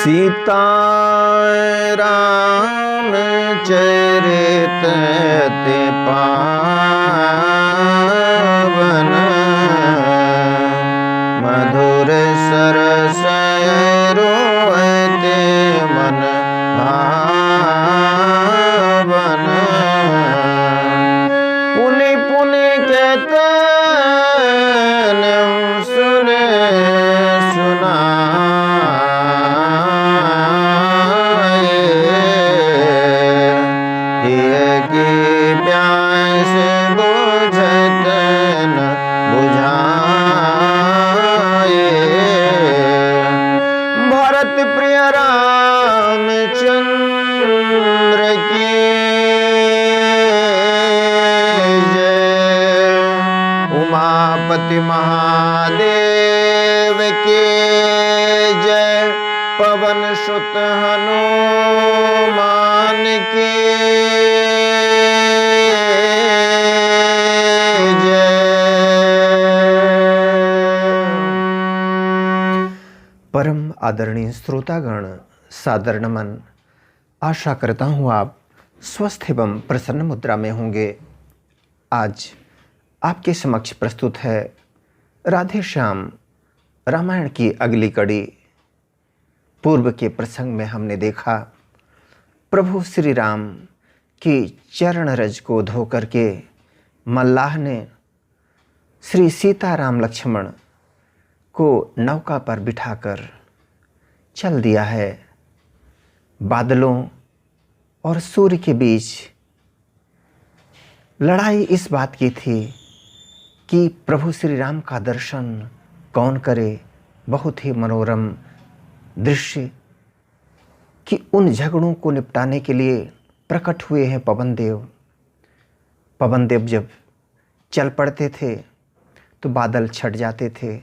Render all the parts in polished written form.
सीता राम चरित अति पावन, मधुर सरस रोते मन भावन। पुनि पुनि कहते सुने प्यास बुझत न बुझाए। भरत प्रिय रामचंद्र की जय, उमापति महादेव के जय, पवन सुत हनुमान की परम आदरणीय श्रोतागण, सादर नमन। आशा करता हूँ आप स्वस्थ एवं प्रसन्न मुद्रा में होंगे। आज आपके समक्ष प्रस्तुत है राधे श्याम रामायण की अगली कड़ी। पूर्व के प्रसंग में हमने देखा प्रभु श्री राम की चरण रज को धो करके मल्लाह ने श्री सीता राम लक्ष्मण को नौका पर बिठाकर चल दिया है। बादलों और सूर्य के बीच लड़ाई इस बात की थी कि प्रभु श्री राम का दर्शन कौन करे। बहुत ही मनोरम दृश्य कि उन झगड़ों को निपटाने के लिए प्रकट हुए हैं पवन देव। पवन देव जब चल पड़ते थे तो बादल छट जाते थे,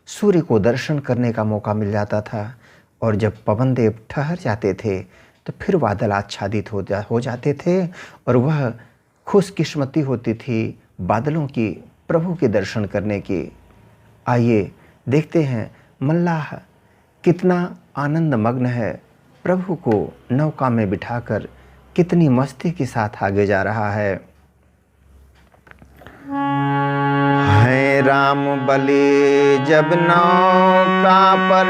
सूर्य को दर्शन करने का मौका मिल जाता था, और जब पवन देव ठहर जाते थे तो फिर बादल आच्छादित हो जाते थे, और वह खुशकिस्मती होती थी बादलों की प्रभु के दर्शन करने की। आइए देखते हैं मल्लाह कितना आनंद मग्न है, प्रभु को नौका में बिठाकर कितनी मस्ती के साथ आगे जा रहा है। राम बलि जब नौका पर,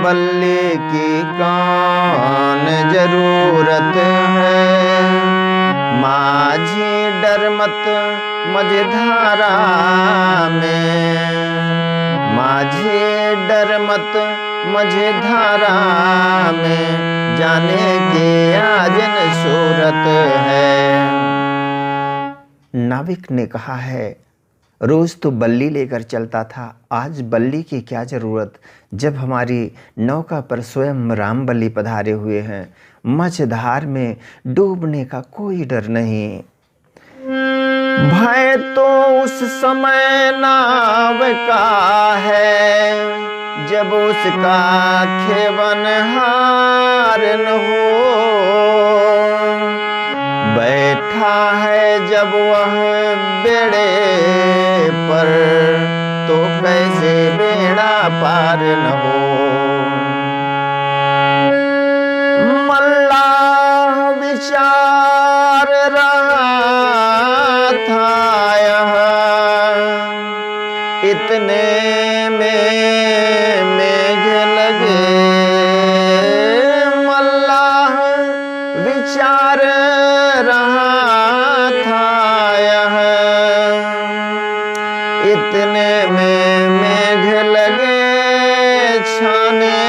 बल्ले की कौन जरूरत है। माझी डर मत मझधारा में, माझी डर मत मझधारा में, जाने के आजन सूरत है। नाविक ने कहा है रोज तो बल्ली लेकर चलता था, आज बल्ली की क्या जरूरत जब हमारी नौका पर स्वयं राम बल्ली पधारे हुए हैं। मझधार में डूबने का कोई डर नहीं। भय तो उस समय नाव का है, जब उसका खेवनहार न हो। बैठा है जब वह बेड़े पर, तो कैसे बेड़ा पार न हो। मल्लाह विचार रहा था यह, इतने में मेघ लगे। मल्लाह विचार रहा था यह, इतने में मेघ लगे छाने।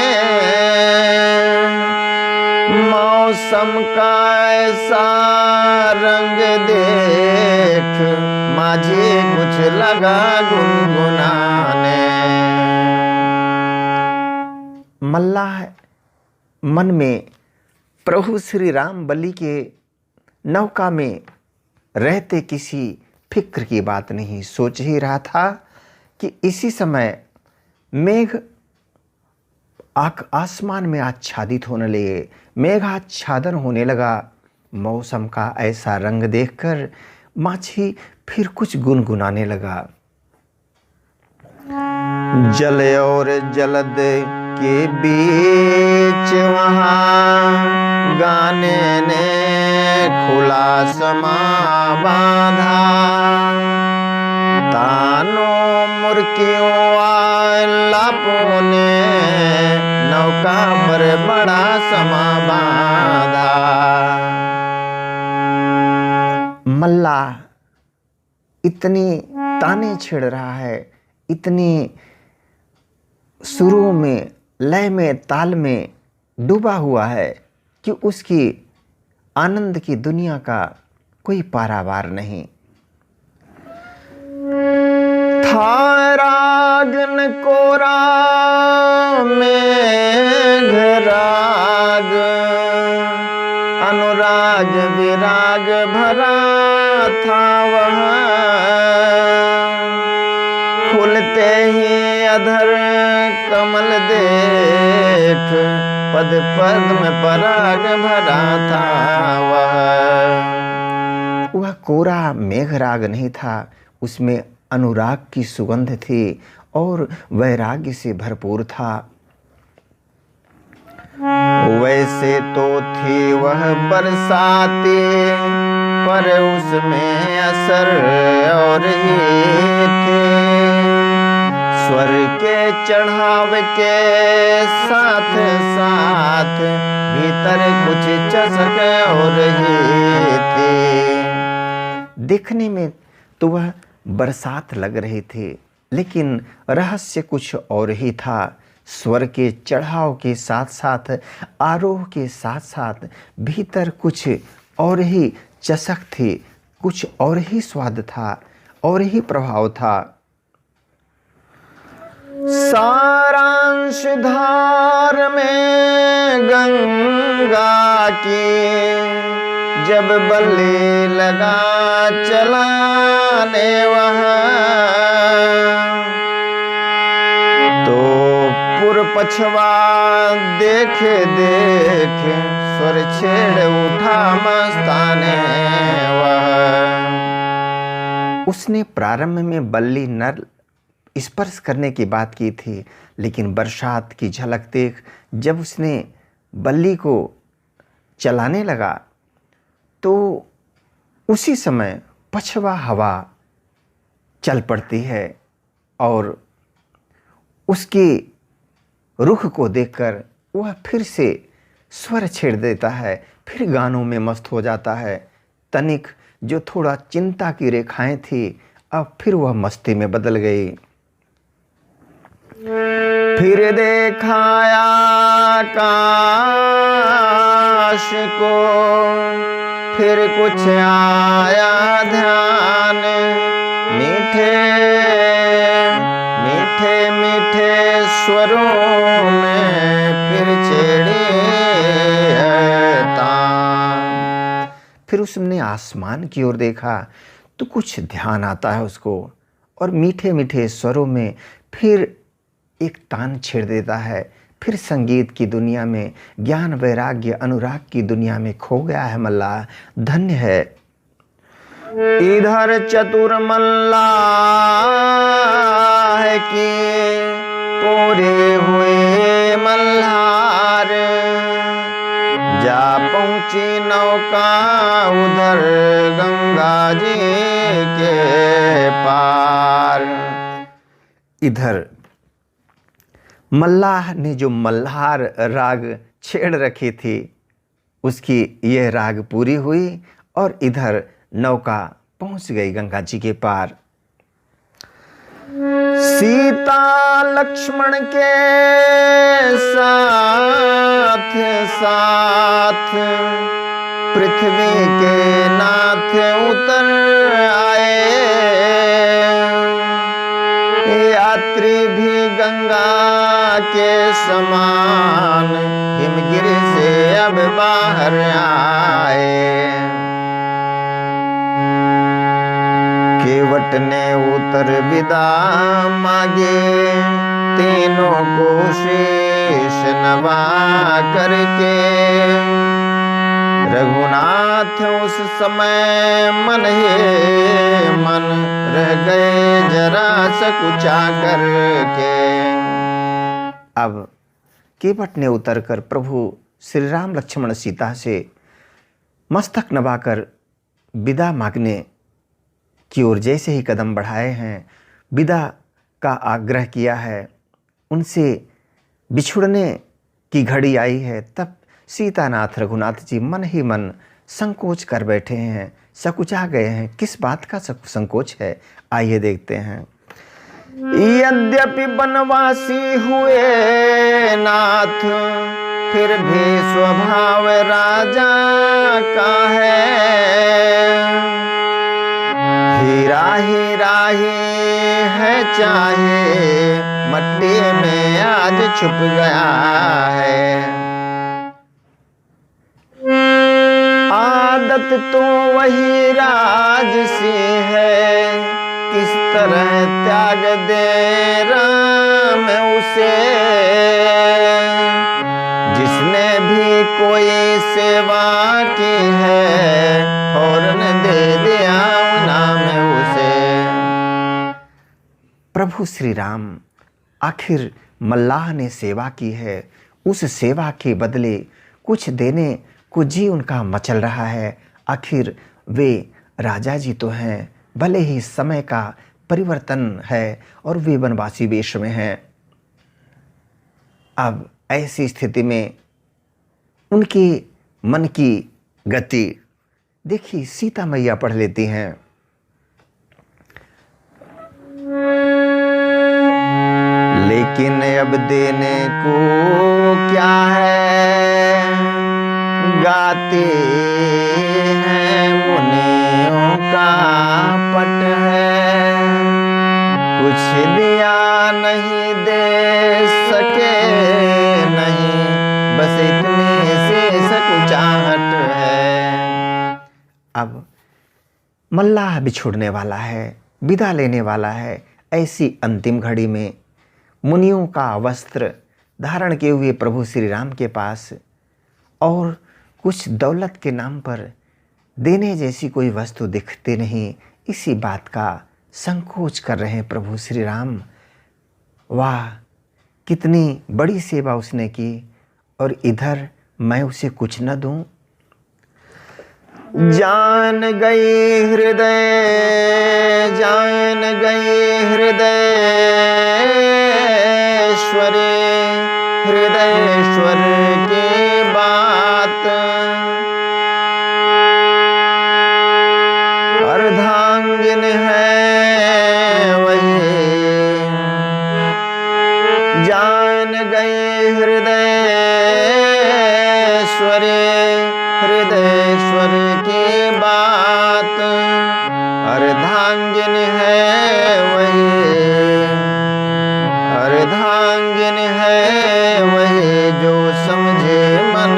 मौसम का ऐसा रंग देख, माझी कुछ लगा गुनगुनाने। मल्लाह मन में प्रभु श्री राम बलि के नौका में रहते किसी फिक्र की बात नहीं, सोच ही रहा था कि इसी समय मेघ आसमान में आच्छादित होने लगे। मेघाच्छादन होने लगा। मौसम का ऐसा रंग देखकर माछी फिर कुछ गुनगुनाने लगा। जल और जलद के बीच वहाँ गाने ने खुला समा बांधा। तानो मुर्कियों लापों ने नौका पर बड़ा समा बांधा। मल्लाह इतनी ताने छेड़ रहा है, इतनी सुरों में, लय में, ताल में डूबा हुआ है कि उसकी आनंद की दुनिया का कोई पारावार नहीं। था रागन कोरा मेघ राग, अनुराग विराग भरा था वह। खुलते ही अधर कमल देख, पद पद में पराग भरा था वह कोरा मेघ राग नहीं था, उसमें अनुराग की सुगंध थी और वैराग्य से भरपूर था। वैसे तो थी वह बरसाती, पर उसमें असर और ही थे। स्वर के चढ़ाव के साथ साथ भीतर कुछ चसक और ही थी। देखने में तो वह बरसात लग रही थी, लेकिन रहस्य कुछ और ही था। स्वर के चढ़ाव के साथ साथ, आरोह के साथ साथ भीतर कुछ और ही चसक थी, कुछ और ही स्वाद था, और ही प्रभाव था। सारांश धार में गंगा की जब बल्ली लगा चलाने वहाँ, तो पुर पछवा देखे देख स्वर छेड़ उठा मस्ताने वह। उसने प्रारंभ में बल्ली नर स्पर्श करने की बात की थी, लेकिन बरसात की झलक देख जब उसने बल्ली को चलाने लगा तो उसी समय पछवा हवा चल पड़ती है और उसके रुख को देखकर वह फिर से स्वर छेड़ देता है, फिर गानों में मस्त हो जाता है। तनिक जो थोड़ा चिंता की रेखाएं थी, अब फिर वह मस्ती में बदल गई। फिर देखा आकाश को, फिर कुछ आया ध्यान। मीठे मीठे मीठे स्वरों में फिर छेड़ी है तान। फिर उसने आसमान की ओर देखा तो कुछ ध्यान आता है उसको, और मीठे मीठे स्वरों में फिर एक तान छेड़ देता है। फिर संगीत की दुनिया में, ज्ञान वैराग्य अनुराग की दुनिया में खो गया है मल्लाह। धन्य है। इधर चतुर मल्लाह की पूरे हुए मल्हार, जा पहुंची नौका उधर गंगा जी के पार। इधर मल्लाह ने जो मल्हार राग छेड़ रखी थी, उसकी यह राग पूरी हुई और इधर नौका पहुंच गई गंगा जी के पार। सीता लक्ष्मण के साथ साथ पृथ्वी के नाथ उतर आए। यात्री भी गंगा के समान हिमगिरी से अब बाहर आए। केवट ने उतर विदा मांगे, तीनों को शीश नवा करके। रघुनाथ उस समय मन ही मन रह गए जरा सकुचा करके। अब केवट ने उतरकर प्रभु श्री राम लक्ष्मण सीता से मस्तक नवाकर विदा मांगने की ओर जैसे ही कदम बढ़ाए हैं, विदा का आग्रह किया है, उनसे बिछुड़ने की घड़ी आई है, तब सीतानाथ रघुनाथ जी मन ही मन संकोच कर बैठे हैं, सकुचा गए हैं। किस बात का संकोच है, आइए देखते हैं। यद्यपि बनवासी हुए नाथ, फिर भी स्वभाव राजा का है। हीरा हीरा ही है चाहे मट्टी में आज छुप गया है। आदत तो वही राज सी है, किस तरह त्याग दे राम उसे। जिसने भी कोई सेवा की है, फौरन दे दिया नाम उसे। प्रभु श्री राम आखिर मल्लाह ने सेवा की है, उस सेवा के बदले कुछ देने को जी उनका मचल रहा है। आखिर वे राजा जी तो हैं, भले ही समय का परिवर्तन है और वे वनवासी वेश में हैं। अब ऐसी स्थिति में उनके मन की गति देखिए, सीता मैया पढ़ लेती हैं। लेकिन अब देने को क्या है, गाते हैं मुनियों का पट है। कुछ दिया नहीं दे सके नहीं, बस इतनी से सकुचाहट है। अब मल्लाह बिछुड़ने वाला है, विदा लेने वाला है। ऐसी अंतिम घड़ी में मुनियों का वस्त्र धारण किए हुए प्रभु श्री राम के पास और कुछ दौलत के नाम पर देने जैसी कोई वस्तु दिखते नहीं। इसी बात का संकोच कर रहे हैं प्रभु श्री राम। वाह, कितनी बड़ी सेवा उसने की और इधर मैं उसे कुछ न दूं। जान गई हृदय, जान गई हृदयेश्वरी, हृदयेश्वर की बात। अर्धांगिन है वही, जान गई हृदयेश्वरी, हृदयेश्वर की बात। अर्धांगिन है वही, अर्धांगिन है वही, जो समझे मन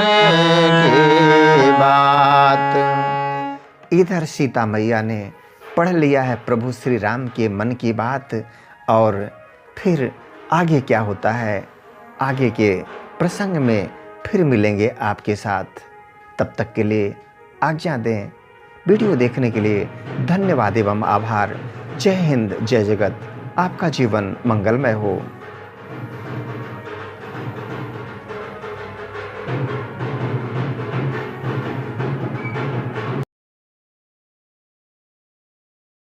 की बात। इधर सीता मैया ने पढ़ लिया है प्रभु श्री राम के मन की बात। और फिर आगे क्या होता है, आगे के प्रसंग में फिर मिलेंगे आपके साथ। तब तक के लिए आज्ञा दें। वीडियो देखने के लिए धन्यवाद एवं आभार। जय हिंद, जय जगत। आपका जीवन मंगलमय हो।